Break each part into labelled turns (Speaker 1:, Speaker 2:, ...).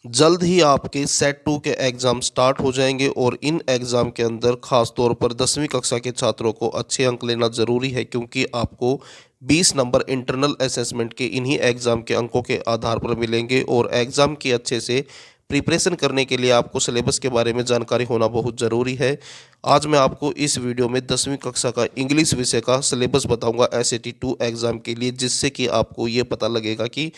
Speaker 1: जल्द ही आपके सेट 2 के एग्ज़ाम स्टार्ट हो जाएंगे और इन एग्ज़ाम के अंदर ख़ास तौर पर 10वीं कक्षा के छात्रों को अच्छे अंक लेना ज़रूरी है, क्योंकि आपको 20 नंबर इंटरनल असेसमेंट के इन्हीं एग्ज़ाम के अंकों के आधार पर मिलेंगे। और एग्ज़ाम की अच्छे से प्रिपरेशन करने के लिए आपको सिलेबस के बारे में जानकारी होना बहुत ज़रूरी है। आज मैं आपको इस वीडियो में 10वीं कक्षा का इंग्लिश विषय का सिलेबस बताऊंगा SAT 2 एग्ज़ाम के लिए, जिससे कि आपको ये पता लगेगा कि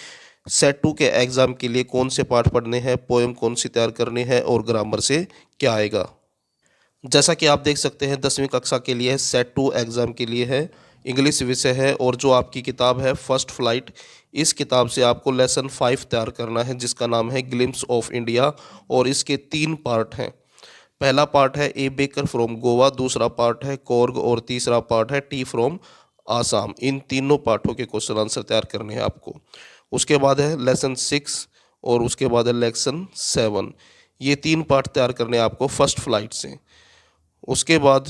Speaker 1: सेट 2 के एग्ज़ाम के लिए कौन से पाठ पढ़ने हैं, पोएम कौन सी तैयार करनी है और ग्रामर से क्या आएगा। जैसा कि आप देख सकते हैं 10वीं कक्षा के लिए सेट 2 एग्ज़ाम के लिए है, इंग्लिश विषय है। और जो आपकी किताब है फर्स्ट फ्लाइट, इस किताब से आपको लेसन 5 तैयार करना है, जिसका नाम है ग्लिम्स ऑफ इंडिया। और इसके 3 पार्ट हैं। पहला पार्ट है ए बेकर फ्रॉम गोवा, दूसरा पार्ट है कॉर्ग और तीसरा पार्ट है टी फ्रॉम आसाम। इन तीनों पाठों के क्वेश्चन आंसर तैयार करने हैं आपको। उसके बाद है लेसन 6 और उसके बाद है लेसन 7। ये 3 पार्ट तैयार करने हैं आपको फर्स्ट फ्लाइट से। उसके बाद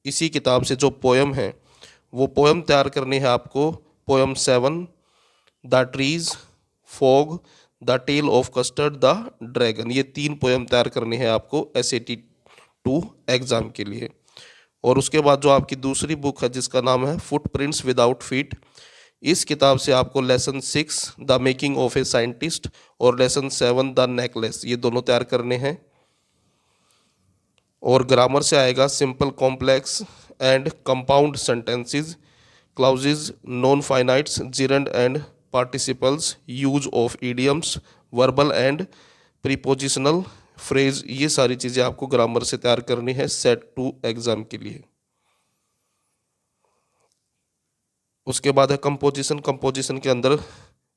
Speaker 1: इसी किताब से जो पोएम है वो पोएम तैयार करनी है आपको। Poem 7, the trees, fog, the tale of custard, the dragon. ये 3 पोएम तैयार करनी है आपको SAT 2 एग्ज़ाम के लिए। और उसके बाद जो आपकी दूसरी बुक है जिसका नाम है फुटप्रिंट्स विदाउट फीट, इस किताब से आपको lesson 6 the making of a scientist और लेसन 7 द नेकलेस, ये दोनों तैयार करने हैं। और ग्रामर से आएगा simple, complex and compound sentences, clauses, non finites, gerund and participles, use of idioms, verbal and prepositional phrase. ये सारी चीज़ें आपको ग्रामर से तैयार करनी है सेट 2 एग्ज़ाम के लिए। उसके बाद है कंपोजिशन। कंपोजिशन के अंदर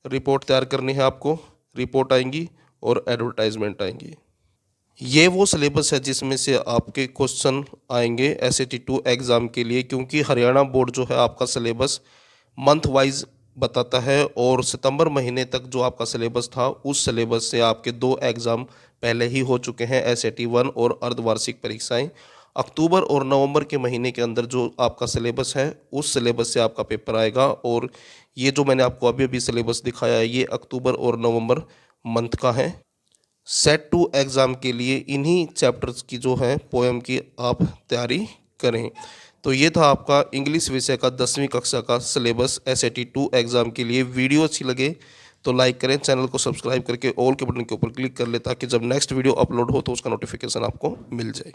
Speaker 1: रिपोर्ट तैयार करनी है आपको, रिपोर्ट आएंगी और एडवर्टाइजमेंट आएंगी। ये वो सिलेबस है जिसमें से आपके क्वेश्चन आएंगे SAT 2 एग्ज़ाम के लिए, क्योंकि हरियाणा बोर्ड जो है आपका सिलेबस मंथ वाइज बताता है। और सितंबर महीने तक जो आपका सिलेबस था उस सिलेबस से आपके 2 एग्ज़ाम पहले ही हो चुके हैं, SAT 1 और अर्धवार्षिक परीक्षाएं। अक्टूबर और नवंबर के महीने के अंदर जो आपका सिलेबस है उस सिलेबस से आपका पेपर आएगा। और ये जो मैंने आपको अभी अभी सिलेबस दिखाया है ये अक्टूबर और नवंबर मंथ का है। सेट 2 एग्ज़ाम के लिए इन्हीं चैप्टर्स की जो है पोएम की आप तैयारी करें। तो ये था आपका इंग्लिश विषय का 10वीं कक्षा का सिलेबस SAT 2 एग्ज़ाम के लिए। वीडियो अच्छी लगे तो लाइक करें, चैनल को सब्सक्राइब करके ऑल के बटन के ऊपर क्लिक कर लें, ताकि जब नेक्स्ट वीडियो अपलोड हो तो उसका नोटिफिकेशन आपको मिल जाए।